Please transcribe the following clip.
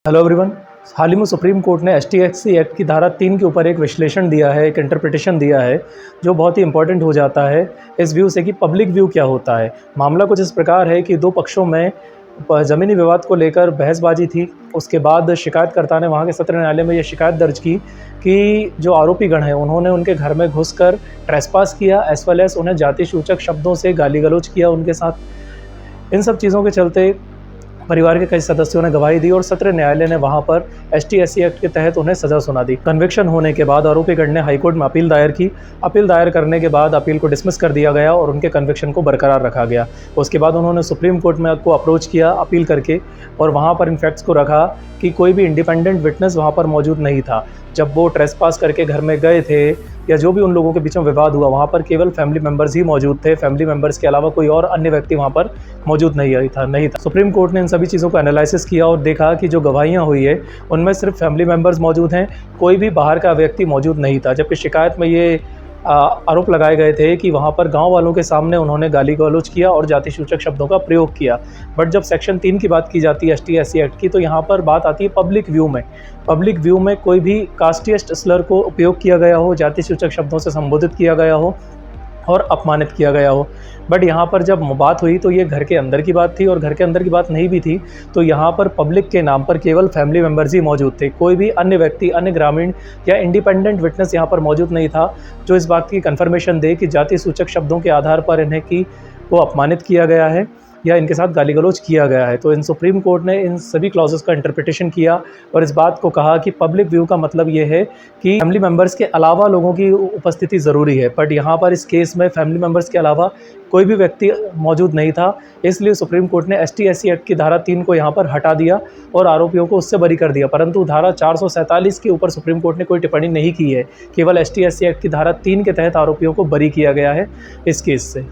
Hello everyone. हाल ही में supreme court ने एसटीएससी act की धारा 3 के ऊपर एक विश्लेषण दिया है, एक इंटरप्रिटेशन दिया है, जो बहुत ही इंपॉर्टेंट हो जाता है इस व्यू से कि पब्लिक व्यू क्या होता है। मामला कुछ इस प्रकार है कि दो पक्षों में ज़मीनी विवाद को लेकर बहसबाजी थी। उसके बाद शिकायतकर्ता ने वहाँ के सत्र न्यायालय में ये शिकायत दर्ज की कि जो आरोपी गण हैं उन्होंने उनके घर में घुसकर ट्रेसपास किया, एज़ वेल एज़ उन्हें जाति सूचक शब्दों से गाली गलौज किया उनके साथ। इन सब चीज़ों के चलते परिवार के कई सदस्यों ने गवाही दी और सत्र न्यायालय ने वहां पर एसटीएससी एक्ट के तहत उन्हें सजा सुना दी। कन्विक्शन होने के बाद आरोपीगण ने हाईकोर्ट में अपील दायर की। अपील दायर करने के बाद अपील को डिसमिस कर दिया गया और उनके कन्विक्शन को बरकरार रखा गया। उसके बाद उन्होंने सुप्रीम कोर्ट में को अप्रोच किया अपील करके और वहाँ पर इन फैक्ट्स को रखा कि कोई भी इंडिपेंडेंट विटनेस वहाँ पर मौजूद नहीं था। जब वो ट्रेसपास करके घर में गए थे या जो भी उन लोगों के बीच में विवाद हुआ, वहाँ पर केवल फैमिली मेंबर्स ही मौजूद थे। फैमिली मेंबर्स के अलावा कोई और अन्य व्यक्ति वहाँ पर मौजूद नहीं था। सुप्रीम कोर्ट ने इन सभी चीज़ों को एनालिसिस किया और देखा कि जो गवाहियाँ हुई है उनमें सिर्फ फैमिली मेंबर्स मौजूद हैं, कोई भी बाहर का व्यक्ति मौजूद नहीं था। जबकि शिकायत में ये आरोप लगाए गए थे कि वहाँ पर गांव वालों के सामने उन्होंने गाली गलौज किया और जाति सूचक शब्दों का प्रयोग किया। बट जब सेक्शन 3 की बात की जाती है एसटीएससी एक्ट की, तो यहाँ पर बात आती है पब्लिक व्यू में। पब्लिक व्यू में कोई भी कास्टिस्ट स्लर को उपयोग किया गया हो, जाति सूचक शब्दों से संबोधित किया गया हो और अपमानित किया गया हो। बट यहाँ पर जब बात हुई तो ये घर के अंदर की बात थी और घर के अंदर की बात नहीं भी थी, तो यहाँ पर पब्लिक के नाम पर केवल फैमिली मेंबर्स ही मौजूद थे। कोई भी अन्य व्यक्ति, अन्य ग्रामीण या इंडिपेंडेंट विटनेस यहाँ पर मौजूद नहीं था जो इस बात की कन्फर्मेशन दे कि जाति सूचक शब्दों के आधार पर इन्हें की को अपमानित किया गया है या इनके साथ गाली गलौज किया गया है। तो इन सुप्रीम कोर्ट ने इन सभी क्लॉजेस का इंटरप्रिटेशन किया और इस बात को कहा कि पब्लिक व्यू का मतलब ये है कि फैमिली मेंबर्स के अलावा लोगों की उपस्थिति ज़रूरी है। बट यहाँ पर इस केस में फैमिली मेंबर्स के अलावा कोई भी व्यक्ति मौजूद नहीं था, इसलिए सुप्रीम कोर्ट ने एसटीएससी एक्ट की धारा 3 को यहाँ पर हटा दिया और आरोपियों को उससे बरी कर दिया। परंतु धारा 447 के ऊपर सुप्रीम कोर्ट ने कोई टिप्पणी नहीं की है। केवल एसटीएससी एक्ट की धारा 3 के तहत आरोपियों को बरी किया गया है इस केस से।